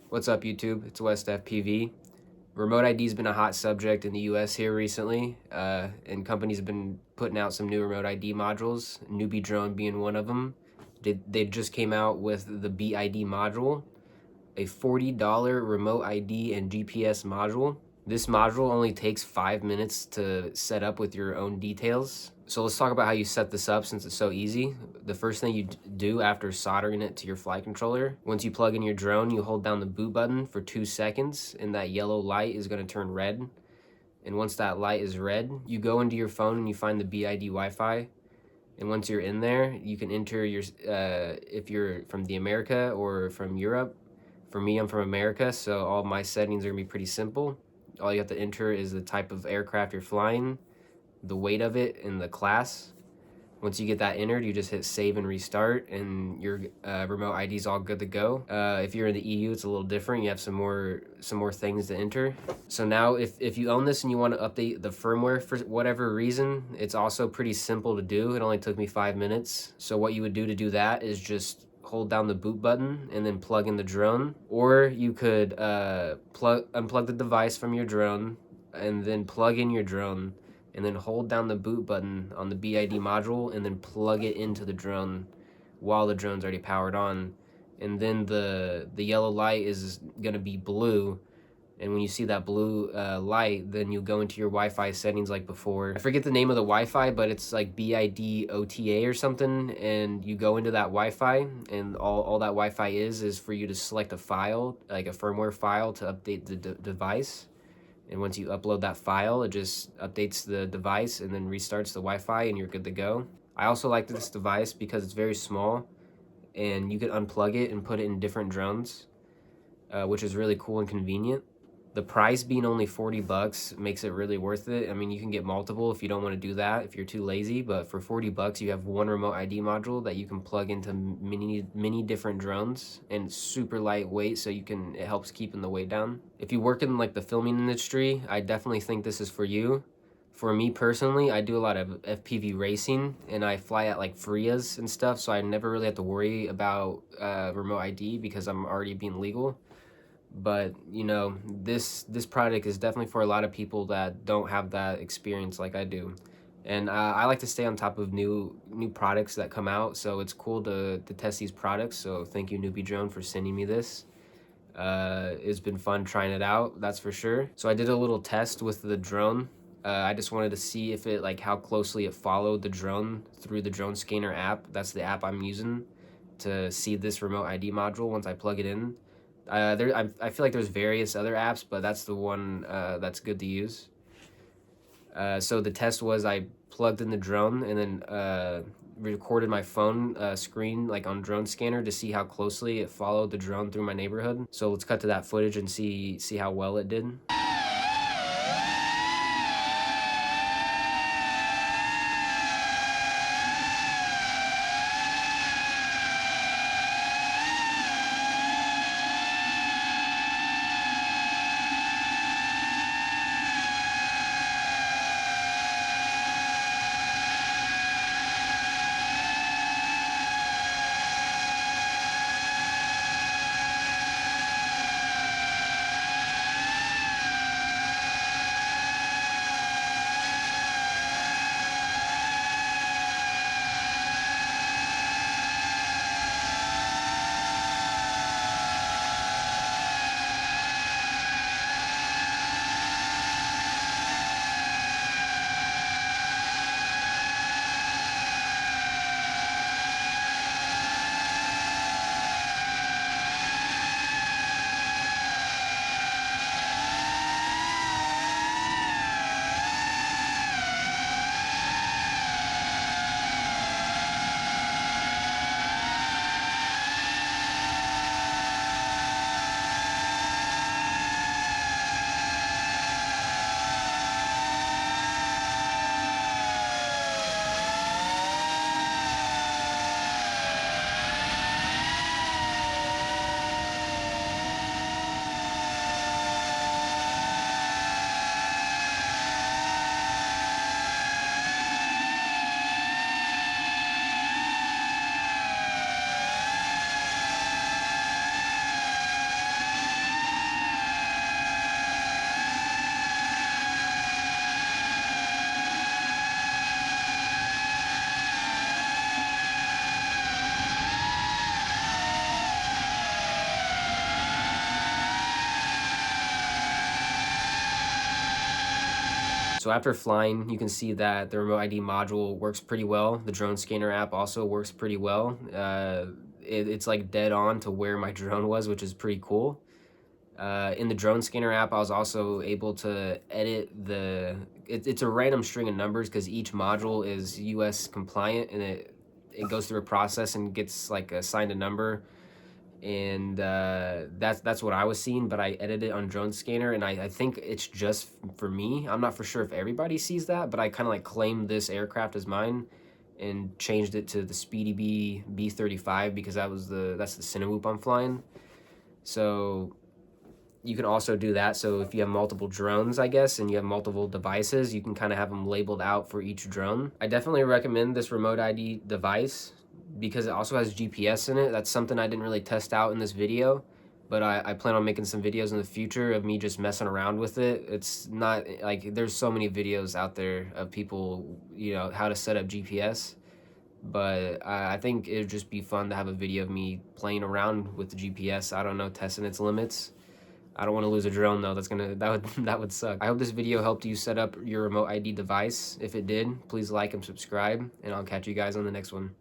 What's up, YouTube? It's West FPV. Remote ID has been a hot subject in the US here recently, and companies have been putting out some new remote ID modules, NewBeeDrone being one of them. They just came out with the BID module, a $40 remote ID and GPS module. This module only takes 5 minutes to set up with your own details. So let's talk about how you set this up since it's so easy. The first thing you do after soldering it to your flight controller, once you plug in your drone, you hold down the boot button for 2 seconds and that yellow light is going to turn red. And once that light is red, you go into your phone and you find the BID Wi-Fi. And once you're in there, you can enter your, if you're from the America or from Europe. For me, I'm from America, so all my settings are gonna be pretty simple. All you have to enter is the type of aircraft you're flying, the weight of it, and the class. Once you get that entered, you just hit save and restart, and your remote ID is all good to go. If you're in the EU, it's a little different. You have some more things to enter. So now, if you own this and you want to update the firmware for whatever reason, it's also pretty simple to do. It only took me 5 minutes. So what you would do to do that is just hold down the boot button and then plug in the drone, or you could unplug the device from your drone and then plug in your drone, and then hold down the boot button on the BID module and then plug it into the drone while the drone's already powered on. And then the yellow light is gonna be blue. And when you see that blue light, then you go into your Wi-Fi settings like before. I forget the name of the Wi-Fi, but it's like BID OTA or something. And you go into that Wi-Fi, and all that Wi-Fi is for you to select a file, like a firmware file, to update the device. And once you upload that file, it just updates the device and then restarts the Wi-Fi and you're good to go. I also like this device because it's very small and you can unplug it and put it in different drones, which is really cool and convenient. The price being only 40 bucks makes it really worth it. I mean, you can get multiple if you don't want to do that, if you're too lazy, but for 40 bucks, you have one remote ID module that you can plug into many different drones, and it's super lightweight, so it helps keeping the weight down. If you work in like the filming industry, I definitely think this is for you. For me personally, I do a lot of FPV racing and I fly at like FRIAs and stuff, so I never really have to worry about remote ID because I'm already being legal. But you know, this product is definitely for a lot of people that don't have that experience like I do. And I like to stay on top of new products that come out, so it's cool to test these products. So thank you, NewBeeDrone, for sending me this. It's been fun trying it out, that's for sure. So I did a little test with the drone. I just wanted to see if it, like, how closely it followed the drone through the drone scanner app. That's the app I'm using to see this remote ID module once I plug it in. I feel like there's various other apps, but that's the one that's good to use. So the test was I plugged in the drone and then recorded my phone screen like on drone scanner to see how closely it followed the drone through my neighborhood. So let's cut to that footage and see how well it did. So after flying, you can see that the remote ID module works pretty well. The drone scanner app also works pretty well. It's like dead on to where my drone was, which is pretty cool. In the drone scanner app, I was also able to edit it's a random string of numbers because each module is US compliant, and it goes through a process and gets like assigned a number. And that's what I was seeing, but I edited it on drone scanner, and I think it's just for me. I'm not for sure if everybody sees that, but I kind of like claimed this aircraft as mine and changed it to the Speedy B B35 because that's the Cinewoop I'm flying. So you can also do that. So if you have multiple drones, I guess, and you have multiple devices, you can kind of have them labeled out for each drone. I definitely recommend this remote ID device because it also has GPS in it. That's something I didn't really test out in this video, but I plan on making some videos in the future of me just messing around with it. It's not like there's so many videos out there of people, you know, how to set up GPS, but I think it would just be fun to have a video of me playing around with the GPS. I don't know, testing its limits. I don't want to lose a drone though. That would suck. I hope this video helped you set up your remote ID device. If it did, please like and subscribe, and I'll catch you guys on the next one.